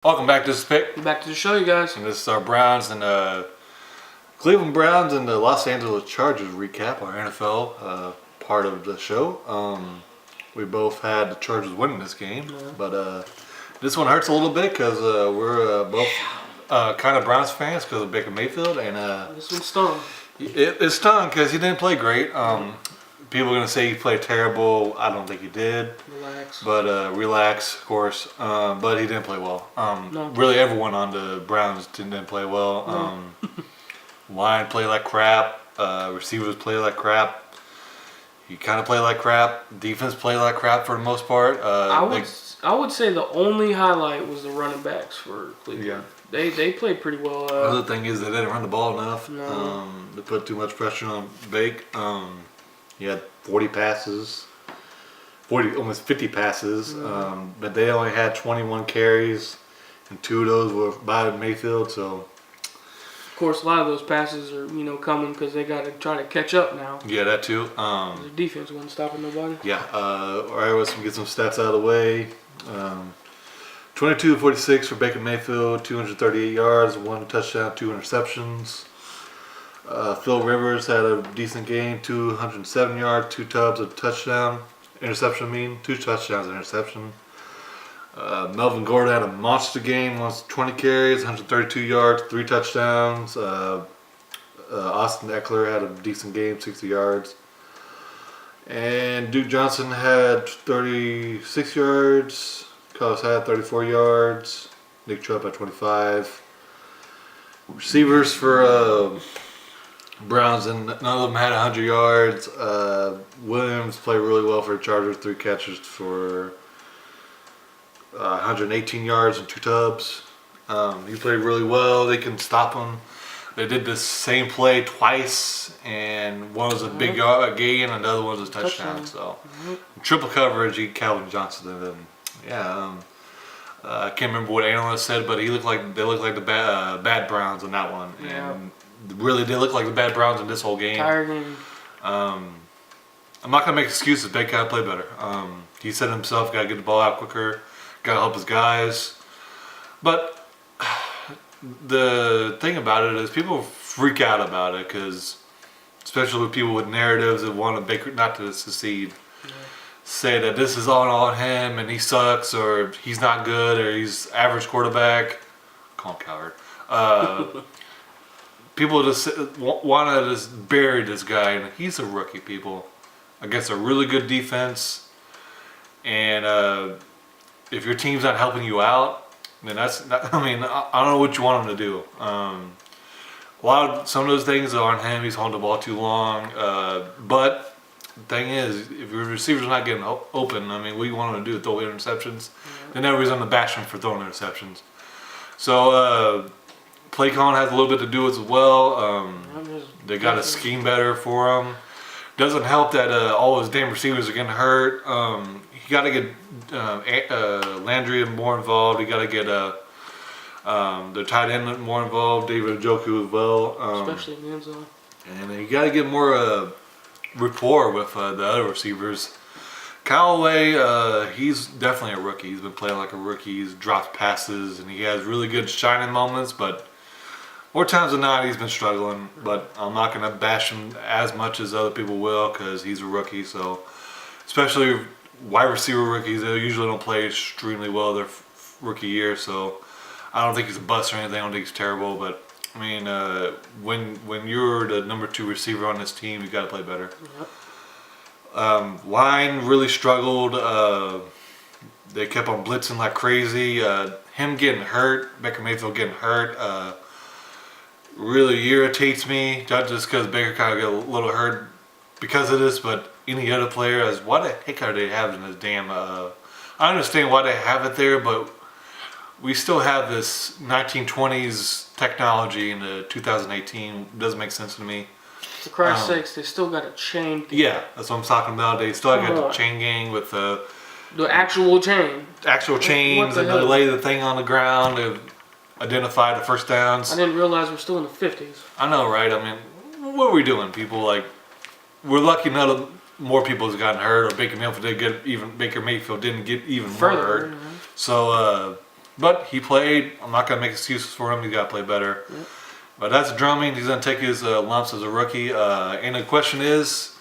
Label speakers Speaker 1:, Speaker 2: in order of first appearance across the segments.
Speaker 1: Welcome back to this pick.
Speaker 2: Back to the show, you guys.
Speaker 1: And this is our Browns and Cleveland Browns and the Los Angeles Chargers recap, our NFL part of the show. We both had the Chargers winning this game, but this one hurts a little bit because we're both kind of Browns fans because of Baker Mayfield, and
Speaker 2: this one stung.
Speaker 1: It stung because he didn't play great. People are going to say he played terrible. I don't think he did.
Speaker 2: Relax.
Speaker 1: But relax, of course. But he didn't play well.
Speaker 2: No.
Speaker 1: Really, everyone on the Browns didn't play well. Line played like crap. Receivers played like crap. He kind of played like crap. Defense played like crap for the most part.
Speaker 2: I would say the only highlight was the running backs for Cleveland.
Speaker 1: Yeah.
Speaker 2: They played pretty well.
Speaker 1: The other thing is they didn't run the ball enough.
Speaker 2: No.
Speaker 1: They put too much pressure on Bake. He had 40 passes, almost 50 passes, but they only had 21 carries, and 2 of those were by Mayfield. So,
Speaker 2: of course, a lot of those passes are coming because they got to try to catch up now.
Speaker 1: yeah, that too.
Speaker 2: Their defense wasn't stopping nobody.
Speaker 1: Yeah, all right, let's get some stats out of the way. 22-46 for Baker Mayfield, 238 yards, 1 touchdown, 2 interceptions. Phil Rivers had a decent game, 207 yards, 2 tubs, a touchdown, interception. 2 touchdowns, and interception. Melvin Gordon had a monster game, 20 carries, 132 yards, 3 touchdowns. Austin Eckler had a decent game, 60 yards. And Duke Johnson had 36 yards. Carlos had 34 yards. Nick Chubb had 25. Receivers for Browns, and none of them had 100 yards. Williams played really well for the Chargers, 3 catches for 118 yards and 2 tubs. He played really well. They can stop him. They did the same play twice, and one was a big gain, and the other one was a touchdown. So triple coverage, Calvin Johnson, and then I can't remember what analyst said, but they looked like the bad Browns in that one.
Speaker 2: Yeah.
Speaker 1: And really did look like the bad Browns in this whole game.
Speaker 2: Entire game.
Speaker 1: I'm not gonna make excuses. Baker gotta play better. He said himself, gotta get the ball out quicker, gotta help his guys. But the thing about it is, people freak out about it because, especially with people with narratives that want Baker not to succeed, say that this is all on him and he sucks, or he's not good, or he's average quarterback. Call him coward. People just want to just bury this guy, and he's a rookie, people, against a really good defense. And if your team's not helping you out, then I don't know what you want him to do. Some of those things are on him. He's holding the ball too long. But the thing is, if your receiver's not getting open, what you want him to do is throw interceptions. Then everybody's on the bash him for throwing interceptions. So play calling has a little bit to do as well. They got to scheme better for him. Doesn't help that all his damn receivers are getting hurt. He got to get Landry more involved. He got to get the tight end more involved. David Njoku as well.
Speaker 2: Especially in the end zone.
Speaker 1: And you got to get more rapport with the other receivers. Callaway, he's definitely a rookie. He's been playing like a rookie. He's dropped passes, and he has really good shining moments, but more times than not, he's been struggling. But I'm not going to bash him as much as other people will because he's a rookie. So, especially wide receiver rookies, they usually don't play extremely well their rookie year. So, I don't think he's a bust or anything. I don't think he's terrible. But, when you're the number 2 receiver on this team, you got to play better.
Speaker 2: Yep.
Speaker 1: Line really struggled. They kept on blitzing like crazy. Him getting hurt, Baker Mayfield getting hurt, really irritates me. Not just because Baker kind of got a little hurt because of this, but any other player, why the heck are they having this damn? I understand why they have it there, but we still have this 1920s technology in the 2018. Doesn't make sense to me.
Speaker 2: For Christ's sakes, they still got a chain.
Speaker 1: Yeah, that's what I'm talking about. They still got the chain gang with the
Speaker 2: actual chain.
Speaker 1: Actual chains, and they lay the thing on the ground to identify the first downs.
Speaker 2: I didn't realize we're still in the 50s.
Speaker 1: I know, right? What are we doing, people? We're lucky none of more people has gotten hurt, or Baker Mayfield didn't get even more hurt. So But he played. I'm not gonna make excuses for him. He got to play better.
Speaker 2: Yep.
Speaker 1: But that's drumming. He's gonna take his lumps as a rookie. And the question is,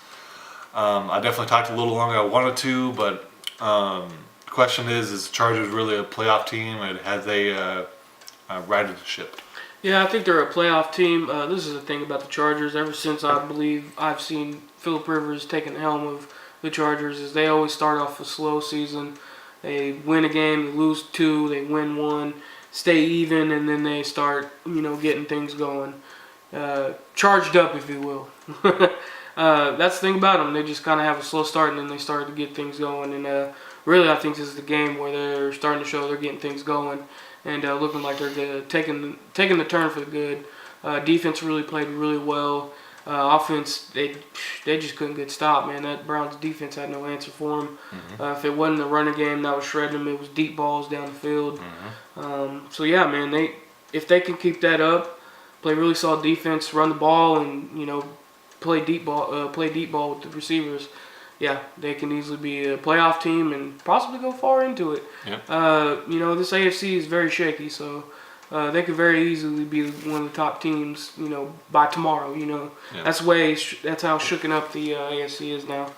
Speaker 1: I definitely talked a little longer than I wanted to, but the question is Chargers really a playoff team, and have they righted the ship?
Speaker 2: Yeah, I think they're a playoff team. This is the thing about the Chargers. Ever since I believe I've seen Philip Rivers taking the helm of the Chargers, is they always start off a slow season. They win a game, they lose two, they win one, stay even, and then they start, getting things going. Charged up, if you will. That's the thing about them. They just kind of have a slow start, and then they start to get things going. And really, I think this is the game where they're starting to show they're getting things going and looking like they're good, taking the turn for the good. Defense really played really well. Offense, they just couldn't get stopped, man. That Browns defense had no answer for them. If it wasn't a running game that was shredding them, it was deep balls down the field. So yeah, man, if they can keep that up, play really solid defense, run the ball, and play deep ball with the receivers, yeah, they can easily be a playoff team and possibly go far into it.
Speaker 1: Yep.
Speaker 2: This AFC is very shaky, so they could very easily be one of the top teams, by tomorrow.
Speaker 1: Yep.
Speaker 2: That's how shooken up the AFC is now.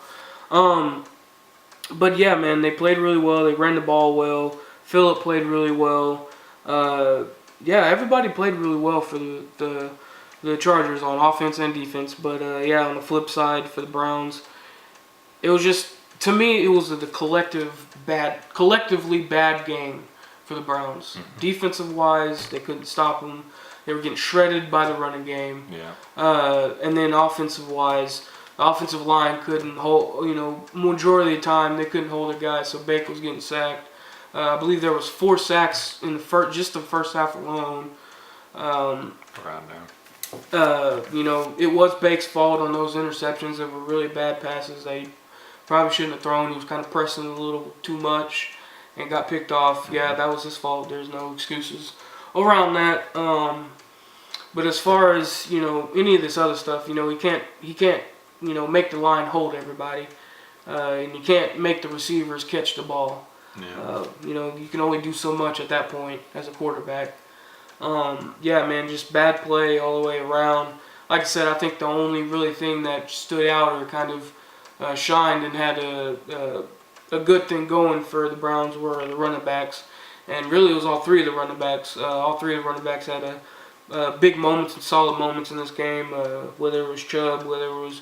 Speaker 2: But yeah, man, they played really well. They ran the ball well. Phillip played really well. Yeah, everybody played really well for the Chargers on offense and defense. But yeah, on the flip side for the Browns, it was just, to me, it was the collectively bad game for the Browns. Defensive wise, they couldn't stop them. They were getting shredded by the running game.
Speaker 1: Yeah.
Speaker 2: And then offensive wise, the offensive line couldn't hold. Majority of the time they couldn't hold their guys, so Baker was getting sacked. I believe there was 4 sacks in the first half alone.
Speaker 1: Around there.
Speaker 2: It was Bake's fault on those interceptions. They were really bad passes. They probably shouldn't have thrown. He was kind of pressing a little too much and got picked off. Yeah, that was his fault. There's no excuses around that. But as far as any of this other stuff, he can't make the line hold everybody, and you can't make the receivers catch the ball.
Speaker 1: Yeah.
Speaker 2: You can only do so much at that point as a quarterback. Yeah, man, just bad play all the way around. Like I said, I think the only really thing that stood out or kind of shined and had a good thing going for the Browns were the running backs. And really it was all three of the running backs. All three of the running backs had big moments and solid moments in this game, whether it was Chubb, whether it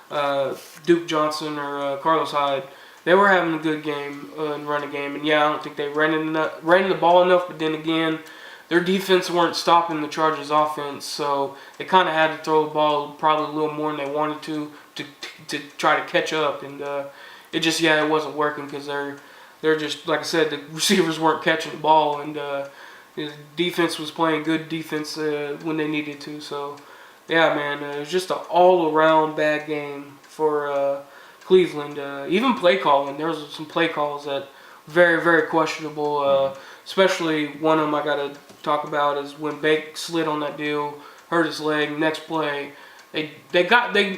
Speaker 2: was Duke Johnson or Carlos Hyde. They were having a good game in running game. And yeah, I don't think they ran the ball enough, but then again, their defense weren't stopping the Chargers offense, so they kind of had to throw the ball probably a little more than they wanted to try to catch up. And it wasn't working because they're just, like I said, the receivers weren't catching the ball, and the defense was playing good defense when they needed to. So yeah, man, it was just an all-around bad game for Cleveland. Even play calling, there was some play calls that very, very questionable. Especially one of them I got to talk about is when Bake slid on that deal, hurt his leg. Next play, they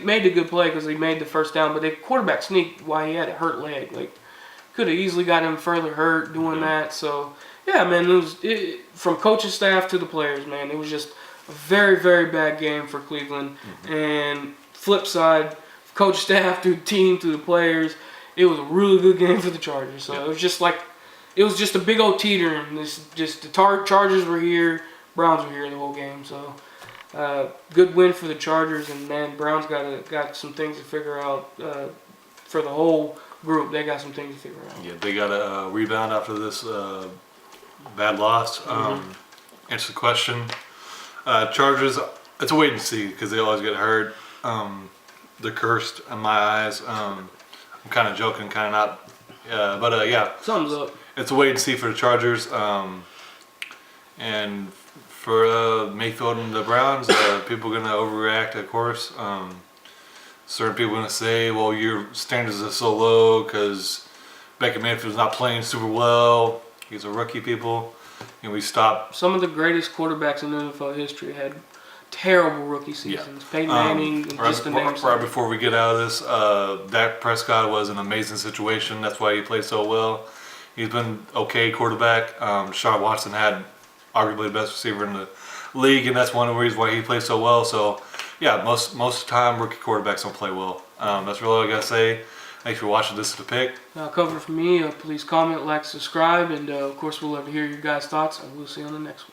Speaker 2: made a good play because he made the first down, but the quarterback sneaked while he had a hurt leg. Like, could have easily got him further hurt doing that. So yeah, man, from coaching staff to the players, man, it was just a very, very bad game for Cleveland. And flip side, coach staff to the team to the players, it was a really good game for the Chargers. So it was just a big old teeter, and the Chargers were here, Browns were here the whole game. So good win for the Chargers, and man, Browns got some things to figure out for the whole group. They got some things to figure out.
Speaker 1: Yeah, they got a rebound after this bad loss. Answer the question. Chargers, it's a wait and see because they always get hurt. They're cursed in my eyes. I'm kind of joking, kind of not. But yeah.
Speaker 2: Thumbs up.
Speaker 1: It's a wait and see for the Chargers. And for Mayfield and the Browns, people are going to overreact, of course. Certain people are going to say, well, your standards are so low because Baker Mayfield's not playing super well. He's a rookie, people. And we stop.
Speaker 2: Some of the greatest quarterbacks in NFL history had terrible rookie seasons. Peyton Manning, just to name some.
Speaker 1: Right before we get out of this, Dak Prescott was an amazing situation. That's why he played so well. He's been okay quarterback. Deshaun Watson had arguably the best receiver in the league, and that's one of the reasons why he plays so well. So, yeah, most of the time, rookie quarterbacks don't play well. That's really all I gotta say. Thanks for watching. This is The Pick.
Speaker 2: Cover for me. Please comment, like, subscribe, and of course, we'll love to hear your guys' thoughts, and we'll see you on the next one.